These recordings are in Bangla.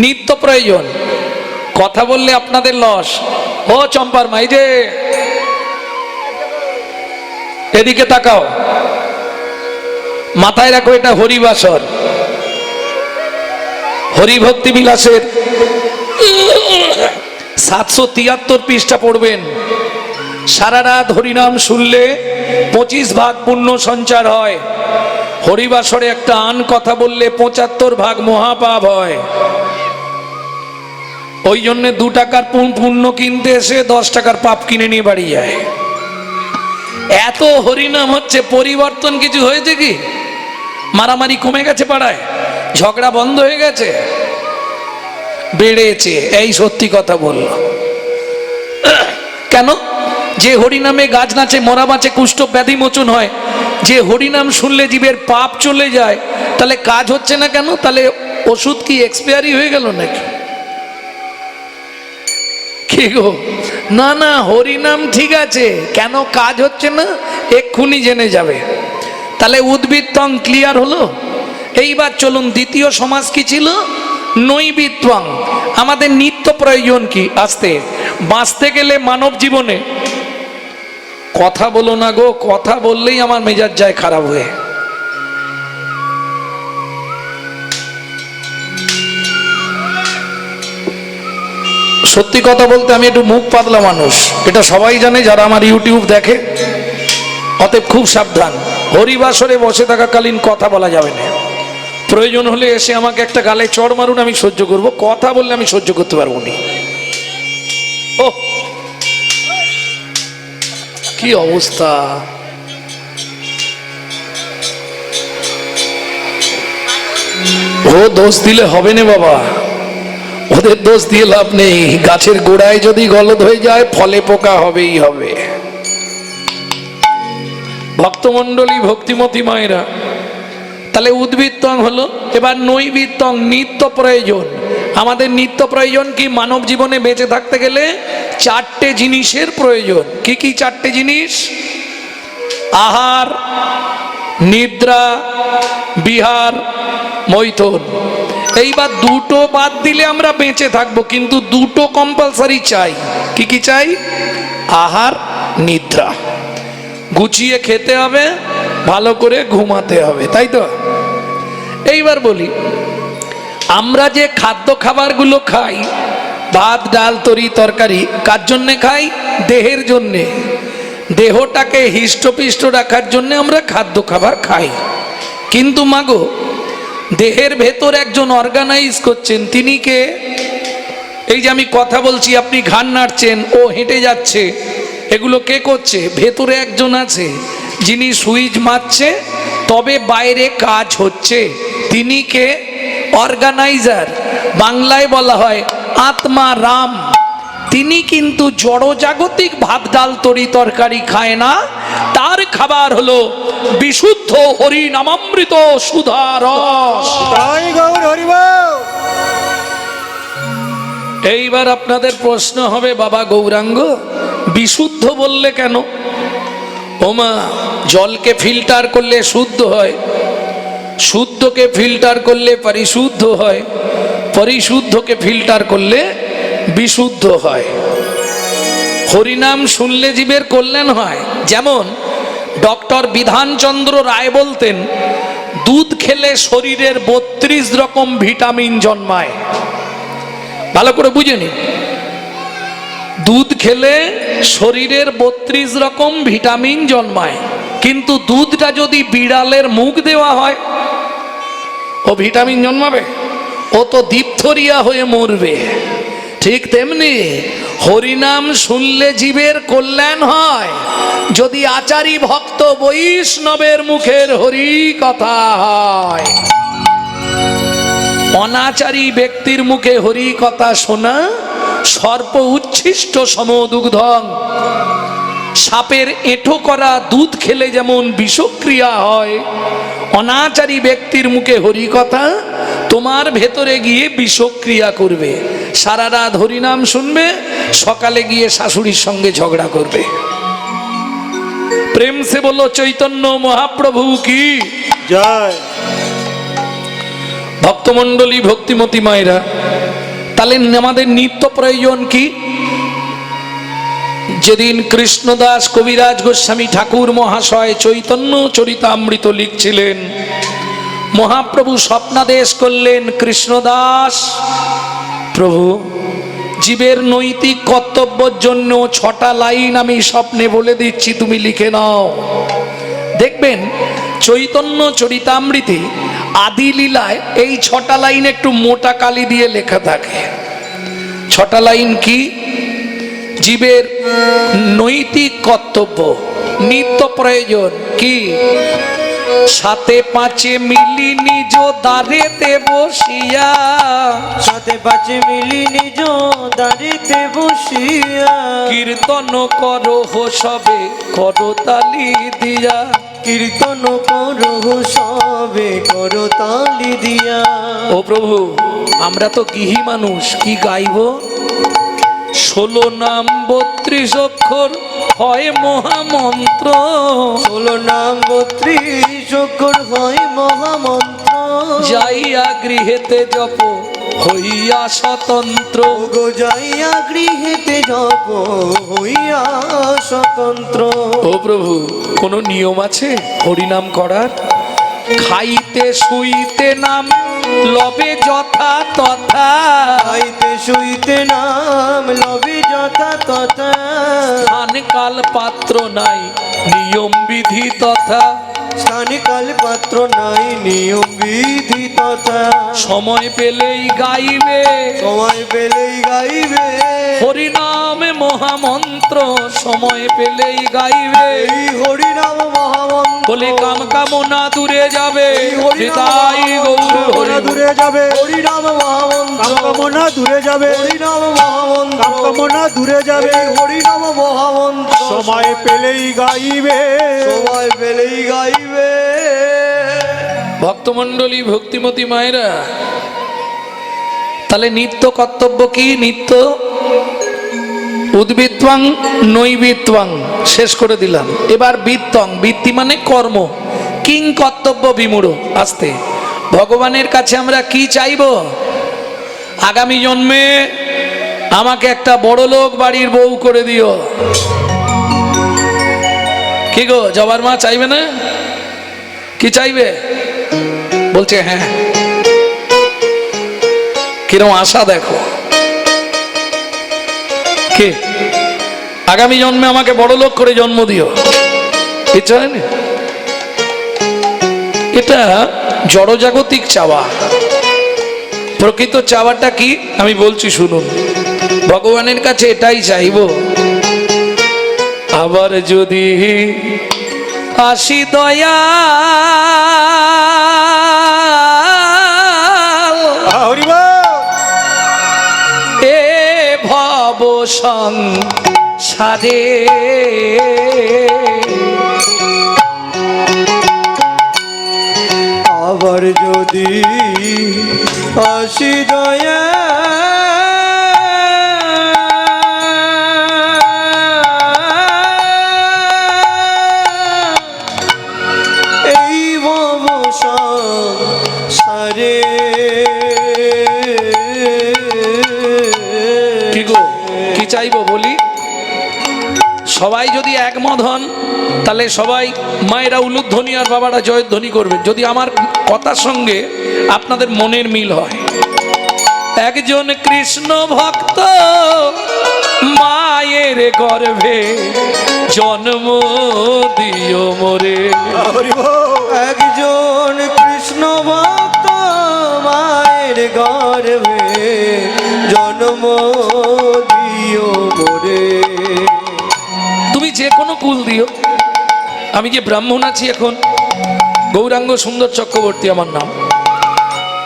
নিত্য প্রয়োজন। কথা বললে আপনাদের লস। ও চম্পার মাই যে এদিকে তাকাও, মাথায় রাখো এটা হরিবাসর, হরিভক্তি বিলাসের 773 পৃষ্ঠা পড়বেন। সারা রাত হরিনাম শুনলে 25 ভাগ পুণ্য সঞ্চার হয়। হরিবাসরে একটা আন কথা বললে 75 ভাগ মহাপাপ হয়। ওই জন্য 2 টাকার পুণ্য কিনতে এসে 10 টাকার পাপ কিনে নিয়ে বাড়ি যায়। এত হরিনাম হচ্ছে, পরিবর্তন কিছু হয়েছে কি? মারামারি কমে গেছে পাড়ায়? ঝগড়া বন্ধ হয়ে গেছে? বেড়েছে। এই সত্যি কথা বলল। কেন? যে হরিনামে গাছ নাচে, মরা বাঁচে, কুষ্ঠ ব্যাধি মোচন হয়, যে হরিনাম শুনলে জীবের পাপ চলে যায়, তাহলে কাজ হচ্ছে না কেন? তাহলে ওষুধ কি এক্সপায়ারি হয়ে গেল নাকি? কি গো? না না, হরিনাম ঠিক আছে, কেন কাজ হচ্ছে না এক্ষুনি জেনে যাবে। তাহলে উদ্বৃত্তং ক্লিয়ার হলো। এইবার চলুন, দ্বিতীয় সমাস কি ছিল? নৈবিত্বং। আমাদের নিত্য প্রয়োজন কি? আসতে বাঁচতে গেলে মানব জীবনে, কথা বলো না গো, কথা বললেই আমার মেজাজ যায় খারাপ হয়ে। সত্যি কথা বলতে আমি একটু মুখ পাতলা মানুষ, এটা সবাই জানে যারা আমার ইউটিউব দেখে। অতএব খুব সাবধান। হরিবাসরে বসে থাকাকালীন কথা বলা যাবে না। প্রয়োজন হলে এসে আমাকে একটা গালে চড় মারুন, আমি সহ্য করব। কথা বললে আমি সহ্য করতে পারবো না। ও কি অবস্থা! ও দোষ দিলে হবে না বাবা, ওদের দোষ দিয়ে লাভ নেই। গাছের গোড়ায় যদি গলদ হয়ে যায়, ফলে পোকা হবেই হবে। ভক্তমণ্ডলী, ভক্তিমতী মায়েরা, তাহলে উদ্বৃত্তং হলো। এবার নৈবিত্তং, নিত্য প্রয়োজন। আমাদের নিত্য প্রয়োজন কি? মানব জীবনে বেঁচে থাকতে গেলে 4টে জিনিসের প্রয়োজন। কি কি 4টে জিনিস? আহার, নিদ্রা, বিহার, মৈথুন। এইবার 2টো বাদ দিলে আমরা বেঁচে থাকবো, কিন্তু 2টো কম্পালসারি চাই। কি কি চাই? আহার, নিদ্রা। গুছিয়ে খেতে হবে, ভালো করে ঘুমাতে হবে, তাই তো? এইবার বলি, আমরা যে খাদ্য খাবারগুলো খাই, ভাত, ডাল, তরি, তরকারি, কার জন্যে খাই? দেহের জন্যে। দেহটাকে হৃষ্টপিষ্ট রাখার জন্য আমরা খাদ্য খাবার খাই। কিন্তু মাগো, দেহের ভেতর একজন অর্গানাইজ করছেন, তিনি কে? এই যে আমি কথা বলছি, আপনি ঘাড় নাড়ছেন, ও হেঁটে যাচ্ছে, এগুলো কে করছে? ভেতরে একজন আছে, যিনি সুইচ মারছে, তবে বাইরে কাজ হচ্ছে। তিনি কে? অর্গানাইজার। বাংলায় বলা হয় আত্মা রাম। তিনি কিন্তু জড়জাগতিক ভাত, ডাল, তরি, তরকারি খায় না। তার খাবার হলো বিশুদ্ধ হরি নামামৃত সুধা রস। এইবার আপনাদের প্রশ্ন হবে, বাবা গৌরাঙ্গ, বিশুদ্ধ বললে কেন? ওমা, জলকে ফিল্টার করলে শুদ্ধ হয়, শুদ্ধকে ফিল্টার করলে পরিশুদ্ধ হয়, পরিশুদ্ধকে ফিল্টার করলে বিশুদ্ধ হয়। হরিনাম শুনলে জীবের কল্যাণ হয়। যেমন ডক্টর বিধানচন্দ্র রায় বলতেন, দুধ খেলে শরীরের 32 রকম ভিটামিন জন্মায়। ভালো করে বুঝে নিন, দুধ খেলে শরীরের 32 রকম ভিটামিন জন্মায়। কিন্তু দুধটা যদি বিড়ালের মুখ দেওয়া হয়, ও ভিটামিন জন্মাবে? ও তো ডিপথোরিয়া হয়ে মরবে। ঠিক তেমনি হরিনাম শুনলে জীবের কল্যাণ হয়। যদি আচারী ভক্ত বৈষ্ণবের মুখের হরি কথা হয়। অনাচারী ব্যক্তির মুখে হরি কথা শোনা সর্প উচ্ছিষ্ট সমদুগ্ধং। সাপের এঁঠো করা দুধ খেলে যেমন বিষক্রিয়া হয়, অনাচারী ব্যক্তির মুখে হরি কথা তোমার ভেতরে গিয়ে বিষক্রিয়া করবে। সারা রাত হরিনাম শুনবে, সকালে গিয়ে শাশুড়ির সঙ্গে ঝগড়া করবে। প্রেম সে বলো চৈতন্য মহাপ্রভু কি জয়। ভক্তমণ্ডলী, ভক্তিমতী মায়েরা, তাহলে আমাদের নিত্য প্রয়োজন কি? যেদিন কৃষ্ণদাস কবিরাজ গোস্বামী ঠাকুর মহাশয় চৈতন্য চরিতামৃত লিখছিলেন, মহাপ্রভু স্বপ্নাদেশ করলেন, কৃষ্ণদাস প্রভু, জীবের নৈতিক কর্তব্যের জন্য 6টা লাইন আমি স্বপ্নে বলে দিচ্ছি, তুমি লিখে নাও। দেখবেন চৈতন্য চরিতামৃতে আদি লীলায় এই 6টা লাইন একটু মোটা কালি দিয়ে লেখা থাকে। 6টা লাইন কি? জীবের নৈতিক কর্তব্য, নিত্য প্রয়োজন কি? সাথে পাঁচে মিলি নিজ দাঁড়েতে বসিয়া, সাথে পাঁচে মিলি নিজ দাঁড়িতে বসিয়া, কীর্তন করো সবে করতালি দিয়া, কীর্তন করো সবে করতালি দিয়া। ও প্রভু, আমরা তো গৃহী মানুষ, কি গাইব? 16 নাম 32 অক্ষর হয় মহামন্ত্র, 16 নাম 32 অক্ষর হয় মহামন্ত্র, যাইয়া গৃহেতে জপ হইয়া স্বতন্ত্র। গো যাইয়া গৃহেতে জপ হইয়া স্বতন্ত্র। ও প্রভু, কোনো নিয়ম আছে হরিনাম করার? খাইতে শুইতে নাম লবে যথা তথা, খাইতে শুইতে নাম লবে যথা তথা, স্থান কাল পাত্র নাই নিয়ম বিধি তথা, স্থান কাল পাত্র নাই নিয়ম বিধি তথা, সময় পেলেই গাইবে, সময় পেলেই গাইবে, হরিনামে মহামন্ত্র সময় পেলেই গাইবে। এই হরিনাম মহামন্ত্র, বলে কাম কামনা দূরে যাবে, নিতাই গৌর হরি। দূরে যাবে, হরিনাম মহামন্ত্র, কামনা দূরে যাবে, হরিনাম মহামন্ত্র, কামনা দূরে যাবে, এই হরিনাম মহামন্ত্র সময় পেলেই গাইবে, সময় পেলেই গাইবে। ভক্তমণ্ডলী, ভক্তিমতী মায়েরা, তাহলে নিত্য কর্তব্য কি? নিত্য উদ্বৃত্তাং নৈবৃত্তাং শেষ করে দিলাম। এবার বৃত্তং, বৃত্তি মানে কর্ম। কিং কর্তব্য বিমূঢ়। আস্তে, ভগবানের কাছে আমরা কি চাইব? আগামী জন্মে আমাকে একটা বড় লোক বাড়ির বউ করে দিও। কি গো, জবার মা চাইবে না? কি চাইবে? বলছে হ্যাঁ। কিরম আশা দেখো। কে আগামী জন্মে আমাকে বড় লোক করে জন্ম দিও, ইচ্ছা হয় না? এটা জড়জাগতিক চাওয়া। প্রকৃত চাওয়াটা কি আমি বলছি শুনুন। ভগবানের কাছে এটাই চাইব, আবার যদি আসি দয়া এ ভব সংসারে, আবার যদি আসি দয়া এই ভব সংসারে। কি গো, কি চাইবো বলি? সবাই যদি একমত হন তাহলে সবাই মায়েরা উলুধ্বনি আর বাবারা জয়ধ্বনি করবেন, যদি আমার কথার সঙ্গে আপনাদের মনের মিল হয়। একজন কৃষ্ণ ভক্ত মায়ের গর্ভে জন্ম দিও মোরে, একজন কৃষ্ণ ভক্ত মায়ের গর্ভে জন্ম দিও মোরে। তুমি যে কোনো কুল দিও। আমি যে ব্রাহ্মণ আছি এখন, গৌরাঙ্গ সুন্দর চক্রবর্তী আমার নাম,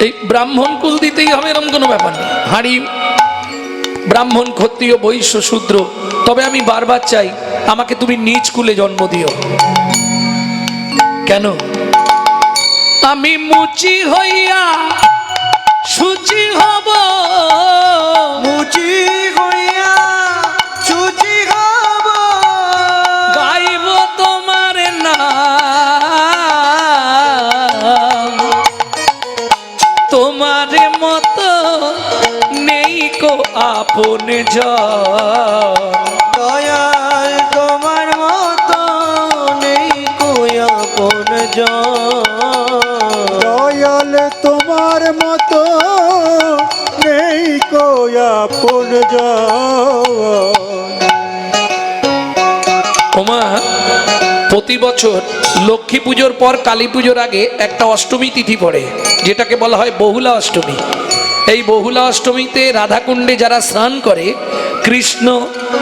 এই ব্রাহ্মণ কুল দিতেই হবে এরকম কোনো ব্যাপার নেই। হাঁড়ি ব্রাহ্মণ, ক্ষত্রিয়, বৈশ্য, শূদ্র। তবে আমি বারবার চাই আমাকে তুমি নিজ কুলে জন্ম দিও। কেন? আমি মুচি হইয়া সুচি হব, মুচি হইয়া সুচি হব, গাইব তোমার নাম, আপন জন। দয়াল তোমার মতো নেই কই আপন দয়াল তোমার মতো নেই কই আপন ওমা, প্রতি বছর লক্ষ্মী পুজোর পর কালী পুজোর আগে একটা অষ্টমী তিথি পড়ে, যেটাকে বলা হয় বহুলা অষ্টমী। এই বহুলা অষ্টমীতে রাধাকুণ্ডে যারা স্নান করে, কৃষ্ণ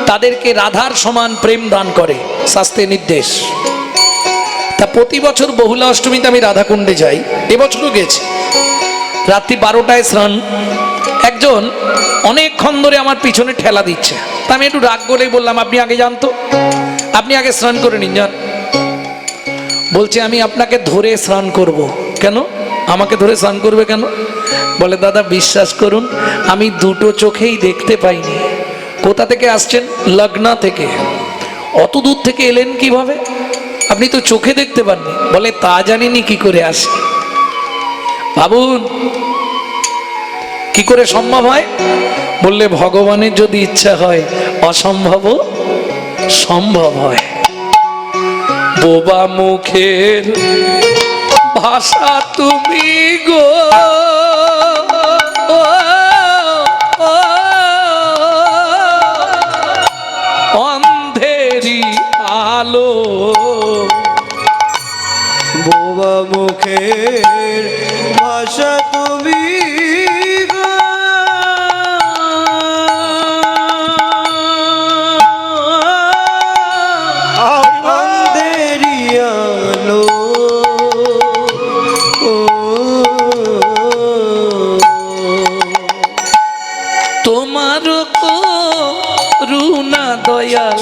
তাদেরকে রাধার সমান প্রেম দান করে, শাস্ত্রে নির্দেশ। তা প্রতি বছর বহুলা অষ্টমীতে আমি রাধাকুণ্ডে যাই, এবছরও গেছি। রাত্রি 12টায় স্নান। একজন অনেকক্ষণ ধরে আমার পিছনে ঠেলা দিচ্ছে, তা আমি একটু রাগ করেই বললাম, আপনি আগে যান তো, আপনি আগে স্নান করে নিন, যান। বলছে আমি আপনাকে ধরে স্নান করব। কেন আমাকে ধরে স্নান করবে কেন? বলে দাদা বিশ্বাস করুন, আমি দুটো চোখেই দেখতে পাইনি। কোথা থেকে আসছেন? লগ্না থেকে। অত দূর থেকে এলেন কিভাবে? আপনি তো চোখে দেখতে পাননি। বলে তা জানিনি কি করে আসে। ভাবুন কি করে সম্ভব হয়? বললে ভগবানের যদি ইচ্ছা হয় অসম্ভব সম্ভব হয়। বোবা মুখের ভাষা তুমি গো, অন্ধেরি আলো। বোবা মুখের ভাষা তুমি গো, অন্ধেরি আলো। তোমার করুণা দয়াল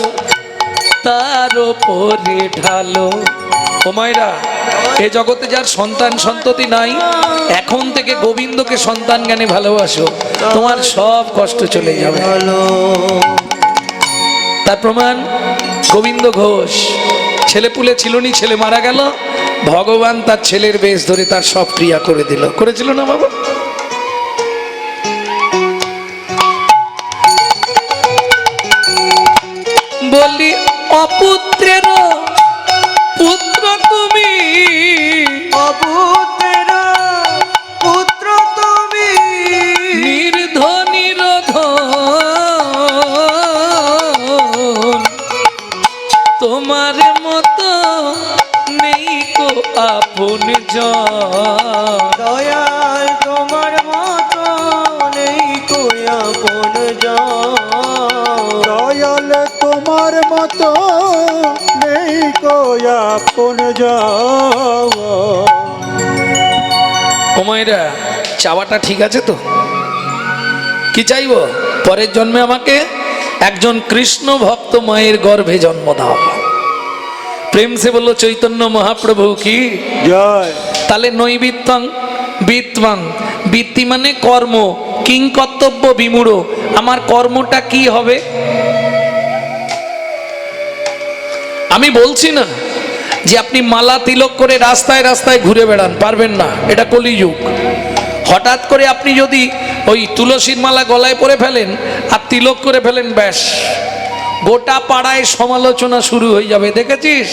তার উপরে ঢালো। ও মায়েরা, এ জগতে যার সন্তান সন্ততি নাই, এখন থেকে গোবিন্দকে সন্তান জ্ঞানে ভালোবাসো, তোমার সব কষ্ট চলে যাবে। তার প্রমাণ গোবিন্দ ঘোষ। ছেলে পুলে ছিল নি, ছেলে মারা গেল, ভগবান তার ছেলের বেশ ধরে তার সব ক্রিয়া করে দিল। করেছিল না বাবা? বলি অপুত্রের পুত্র তুমি, অপুত্রের পুত্র তুমি, নির্ধনির ধন, তোমার মতো নেই কো আপন জন। দয়াল তোমার মতো নেই কই আপন দয়াল তোমার মতো নেই কই আপন ও মায়েরা, চাওয়াটা ঠিক আছে তো? কি চাইবো? পরের জন্মে আমাকে একজন কৃষ্ণ ভক্ত মায়ের গর্ভে জন্ম দাও। প্রেম সে বললো চৈতন্য মহাপ্রভু কি জয়। তাহলে নৈবিত্তং বিত্তং, বৃত্তি মানে কর্ম, কিং কর্তব্য বিমূঢ়, আমার কর্মটা কি হবে? আমি বলছি না যে আপনি মালা তিলক করে রাস্তায় রাস্তায় ঘুরে বেড়ান, পারবেন না, এটা কলিযুগ। হঠাৎ করে আপনি যদি ওই তুলসীর মালা গলায় পরে ফেলেন আর তিলক করে ফেলেন, ব্যাস গোটা পাড়ায় সমালোচনা শুরু হয়ে যাবে। দেখেছিস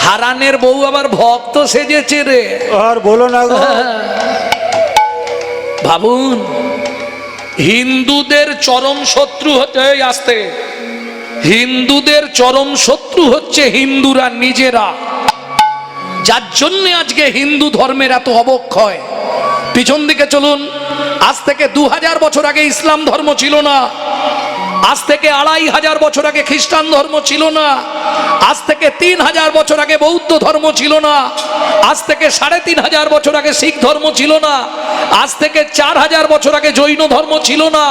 হারানের বউ আবার ভক্ত সেজেছে রে। আর বলো না গো। ভাবুন, হিন্দুদের চরম শত্রু হচ্ছে, আসতে হিন্দুদের চরম শত্রু হচ্ছে হিন্দুরা নিজেরা, যার জন্য আজকে হিন্দু ধর্মের এত অবক্ষয়। পিছন দিকে চলুন, আজ থেকে 2000 বছর আগে ইসলাম ধর্ম ছিল না, আজ থেকে 2500 বছর আগে খ্রিস্টান ধর্ম ছিল না, আজ থেকে 3000 বছর আগে বৌদ্ধ ধর্ম ছিল না, আজ থেকে 3500 বছর আগে শিখ ধর্ম ছিল না, আজ থেকে 4000 বছর আগে জৈন ধর্ম ছিল না,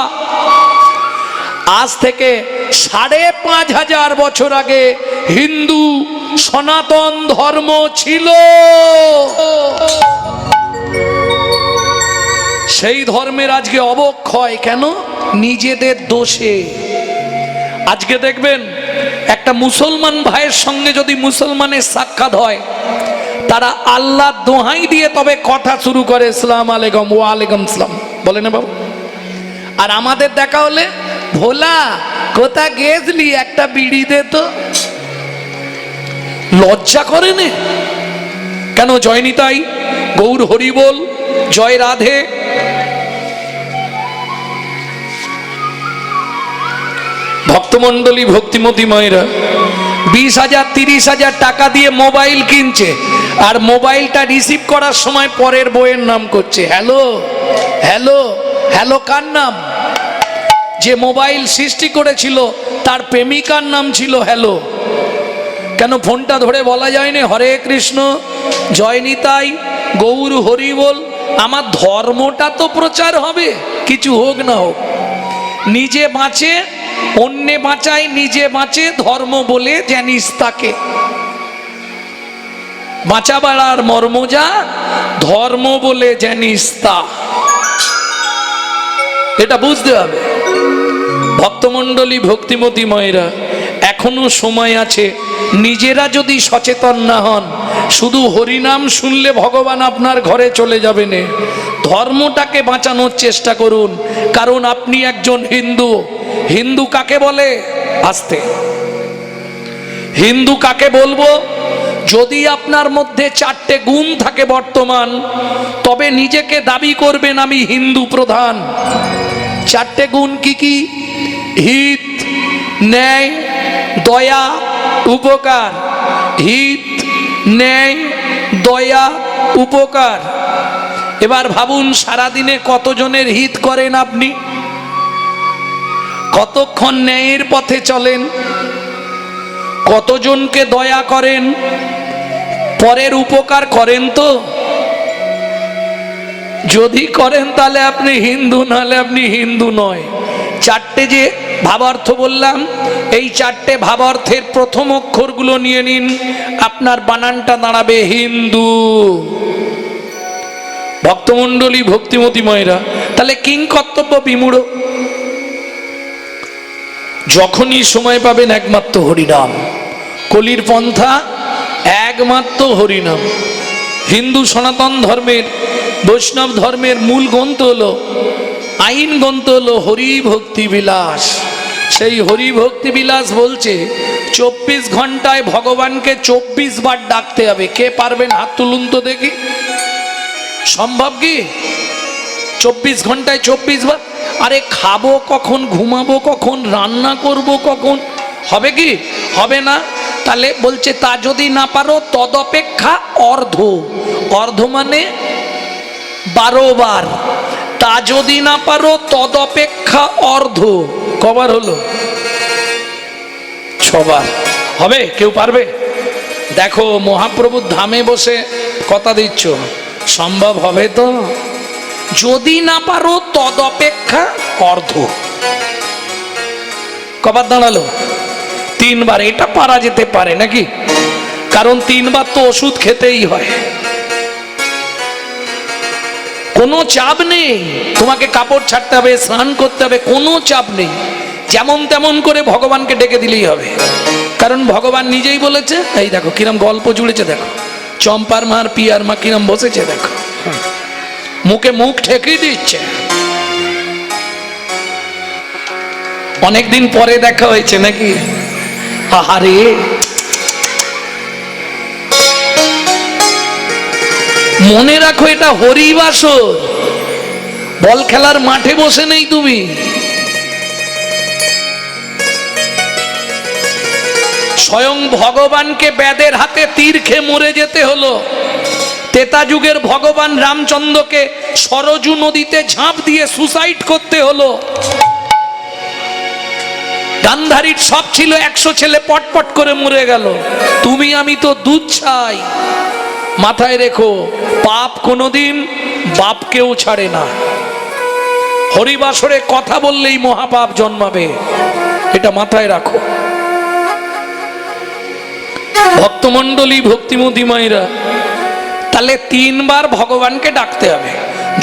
আজ থেকে 5500 বছর আগে হিন্দু সনাতন ধর্ম ছিল। সেই ধর্মের আজকে অবক্ষয় কেন? নিজেদের দোষে। আজকে দেখবেন একটা মুসলমান ভাইয়ের সঙ্গে যদি মুসলমানের সাক্ষাৎ হয়, তারা আল্লাহ দোহাই দিয়ে তবে কথা শুরু করে, আসসালামু আলাইকুম, ওয়া আলাইকুম সালাম বলে না বাবু। আর আমাদের দেখা হলে ভোলা কোথা গেছলি, একটা বিড়ি দে তো। লজ্জা করে নে কেন? জয় নিতাই, গৌর হরি বল, জয় রাধে। ভক্তমণ্ডলী ভক্তিমতী মায়েরা 20,000 30,000 টাকা দিয়ে মোবাইল কিনছে, আর মোবাইলটা রিসিভ করার সময় পরের বইয়ের নাম করছে। হ্যালো হ্যালো হ্যালো, কার নাম? যে মোবাইল সৃষ্টি করেছিল তার প্রেমিকার নাম ছিল হ্যালো। কেন ফোনটা ধরে বলা যায়নি হরে কৃষ্ণ, জয় নিতাই, গৌর হরি বল? আমার ধর্মটা তো প্রচার হবে, কিছু হোক না হোক। নিজে বাঁচে অন্যে বাঁচায়, নিজে বাঁচে ধর্ম বলে জানিস তাকে। বাঁচাবার আর মর্ম যা, ধর্ম বলে জানিস তা, এটা বুঝতে হবে। ভক্তমণ্ডলী ভক্তিমতী মায়েরা, এখনো সময় আছে। নিজেরা যদি সচেতন না হন, শুধু হরিনাম শুনলে ভগবান আপনার ঘরে চলে যাবে না। ধর্মটাকে বাঁচানোর চেষ্টা করুন, কারণ আপনি একজন হিন্দু। হিন্দু কাকে বলে? আস্তে, হিন্দু কাকে বলবো? যদি আপনার মধ্যে 4টে গুণ থাকে বর্তমান, তবে নিজেকে দাবি করবেন আমি হিন্দু প্রধান। 4টে গুণ কি কি? হিত, ন্যায়, দয়া, উপকার। হিত, ন্যায়, দয়া, উপকার। এবার ভাবুন, সারাদিনে কতজনের হিত করেন আপনি? কতক্ষণ ন্যায়ের পথে চলেন? কতজনকে দয়া করেন? পরের উপকার করেন তো? যদি করেন তাহলে আপনি হিন্দু, নাহলে আপনি হিন্দু নয়। 4টে যে ভাবার্থ বললাম, এই 4টে ভাবার্থের প্রথম অক্ষরগুলো নিয়ে নিন, আপনার বানানটা দাঁড়াবে হিন্দু। ভক্তমণ্ডলী ভক্তিমতী মায়েরা, তাহলে কিং কর্তব্য বিমূঢ়। যখনই সময় পাবেন একমাত্র হরিনাম। কলির পন্থা একমাত্র হরিনাম। হিন্দু সনাতন ধর্মের, বৈষ্ণব ধর্মের মূল গ্রন্থ হলো, আইন গ্রন্থ হলো হরি ভক্তি বিলাস। সেই হরি ভক্তি বিলাস বলছে 24 ঘন্টায় ভগবানকে 24 বার ডাকতে হবে। কে পারবেন হাত তুলুন তো দেখি। সম্ভব কি 24 ঘন্টায় 24 বার? আরে খাবো কখন, ঘুমাবো কখন, রান্না করব কখন? হবে কি? হবে না। তাহলে বলছে তা যদি না পারো তদপেক্ষা অর্ধ। অর্ধ মানে 12 বার। তা যদি না পারো তদপেক্ষা অর্ধ। কবার হলো? 6 বার। হবে? কেউ পারবে? দেখো, মহাপ্রভুর ধামে বসে কথা দিচ্ছ, সম্ভব হবে তো? যদি না পারো তদপেক্ষা অর্ধ। কবার দাঁড়ালো? 3 বার। এটা পারা যেতে পারে নাকি? কারণ 3 বার তো ওষুধ খেতেই হয়। কোনো চাপ নেই, তোমাকে কাপড় ছাড়তে হবে, স্নান করতে হবে, কোনো চাপ নেই। যেমন তেমন করে ভগবানকে ডেকে দিলেই হবে। কারণ ভগবান নিজেই বলেছে, এই দেখো কিরম গল্প জুড়েছে, দেখো চম্পার মার পিয়ার মা কিরম বসেছে, দেখো মুখে মুখ ঠেকিয়ে দিচ্ছে। অনেকদিন পরে দেখা হয়েছে নাকি? আহারে, মনে রাখো এটা হরিবাসর। বল খেলার মাঠে বসে নেই তুমি। স্বয়ং ভগবানকে ব্যাদের হাতে তীর খেয়ে মরে যেতে হলো। ত্রেতা যুগের ভগবান রামচন্দ্রকে সরজু নদীতে ঝাঁপ দিয়ে সুসাইড করতে হলো। গান্ধারীর সব ছিল, 100 ছেলে পটপট করে মরে গেল। তুমি আমি তো দুধ চাই। মাথায় রেখো, পাপ কোনোদিন বাপকেও ছাড়ে না। হরিবাসরে কথা বললেই মহাপাপ জন্মাবে, এটা মাথায় রাখো। ভক্তমণ্ডলী ভক্তিমতী মায়েরা, তাহলে 3 বার ভগবানকে ডাকতে হবে।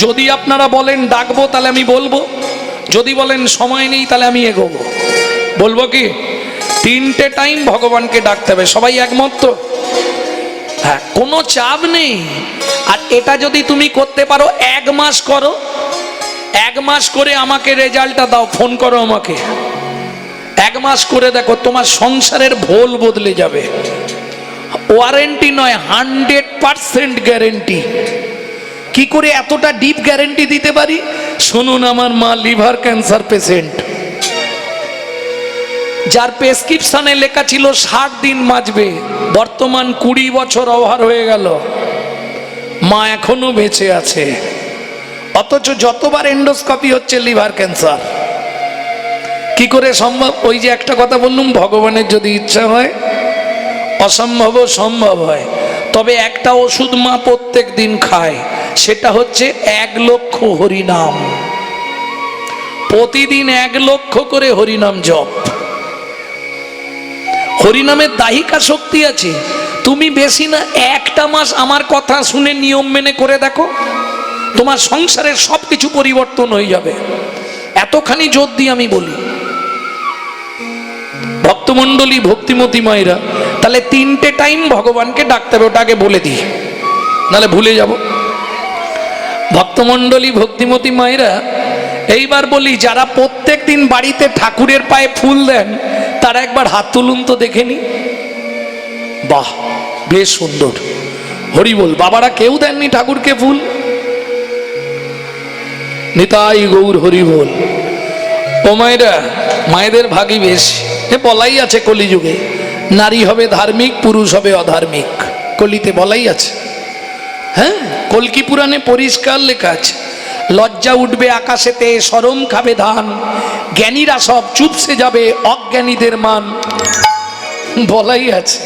যদি আপনারা বলেন ডাকবো, তাহলে আমি বলবো। যদি বলেন সময় নেই, তাহলে আমি এগোবো। বলবো কি? 3টে টাইম ভগবানকে ডাকতে হবে। সবাই একমত তো? হ্যাঁ, কোনো চাপ নেই। আর এটা যদি তুমি করতে পারো, 1 মাস করো, 1 মাস করে আমাকে রেজাল্টটা দাও, ফোন করো আমাকে, 1 মাস করে দেখো তোমার সংসারের ভোল বদলে যাবে। ওয়ারেন্টি নয়, 100% গ্যারেন্টি। কি করে এতটা ডিপ গ্যারেন্টি দিতে পারি? শুনুন, আমার মা লিভার ক্যান্সার পেশেন্ট, যার প্রেসক্রিপশনে লেখা ছিল 60 দিন বাঁচবে, বর্তমান 20 বছর ওভার হয়ে গেল, মা এখনো বেঁচে আছে, অথচ যতবার এন্ডোস্কোপি হচ্ছে লিভার ক্যান্সার। কি করে সম্ভব? ওই যে একটা কথা বললুম, ভগবানের যদি ইচ্ছা হয় অসম্ভব সম্ভব হয়। তবে একটা ওষুধ মা প্রত্যেক দিন খায়, সেটা হচ্ছে 1 লক্ষ হরিনাম। প্রতিদিন 1 লক্ষ করে হরিনাম জপ। হরিনামের দাহিকা শক্তি আছে। তুমি বেশি না 1টা মাস আমার কথা শুনে নিয়ম মেনে করে দেখো, তোমার সংসারের সবকিছু পরিবর্তন হয়ে যাবে। এতখানি জোর দিয়ে আমি বলি। ভক্তমণ্ডলী, ভক্তিমতী মায়েরা, তাহলে 3টে টাইম ভগবানকে ডাকতে হবে, ওটাকে বলে দিই, নাহলে ভুলে যাব। ভক্তমণ্ডলী, ভক্তিমতী মায়েরা, এইবার বলি, যারা প্রত্যেক দিন বাড়িতে ঠাকুরের পায়ে ফুল দেন তারা একবার হাত তুলুন তো দেখেনি। বাহ, বেশ সুন্দর, হরি বল। বাবারা কেউ দেননি ঠাকুরকে ফুল? নিতাই গৌর হরি বল। ও মায়েরা, মায়েদের ভাগই বেশ। এ বলাই আছে কলিযুগে, নারী হবে ধার্মিক, পুরুষ হবে অধার্মিক, কলিতে বলাই আছে। হ্যাঁ, কল্কি পুরাণে পরিষ্কার লেখা আছে, লজ্জা উঠবে আকাশেতে, শরম খাবে ধান, জ্ঞানীরা সব চুপসে যাবে, অজ্ঞানীদের মান, বলাই আছে।